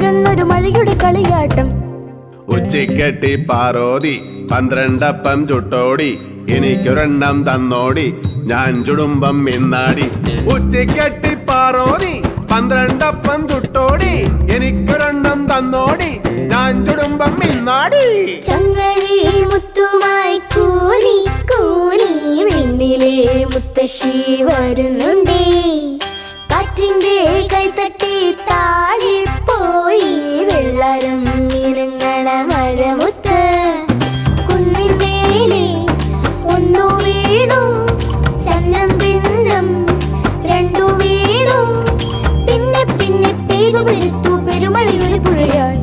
വരുന്നൊരു മഴയുടെ കളിയാട്ടം. ഉച്ചിക്കെട്ടി പാറോതി 12 അപ്പം ചുട്ടോടി, എനിക്കൊരെണ്ണം തന്നോടി, ഞാൻ ചുടുമ്പം മിന്നാടി. ഉച്ചിക്കെട്ടി പാറോതി 12 അപ്പം ചുട്ടോടി, എനിക്കൊരെണ്ണം തന്നോടി, ഞാൻ ചുടുമ്പം മിന്നാടി. ചങ്ങഴി മുത്തുമായി കൂനി കൂനി വെണ്ണിലെ മുത്തശ്ശി വരുന്നുണ്ടേ. കാറ്റിന്റെ കൈത്തട്ടി താഴെ പോയി വെള്ളരം ഇനങ്ങണ മഴമുത്ത്. കുന്നിന്മേലെ ഒന്നു വീണു, ചന്നം ഭിന്നം രണ്ടു വീണു, പിന്നെ പിന്നെ പേകുപെരുത്തു പെരുമഴയൊരു പുഴയായി.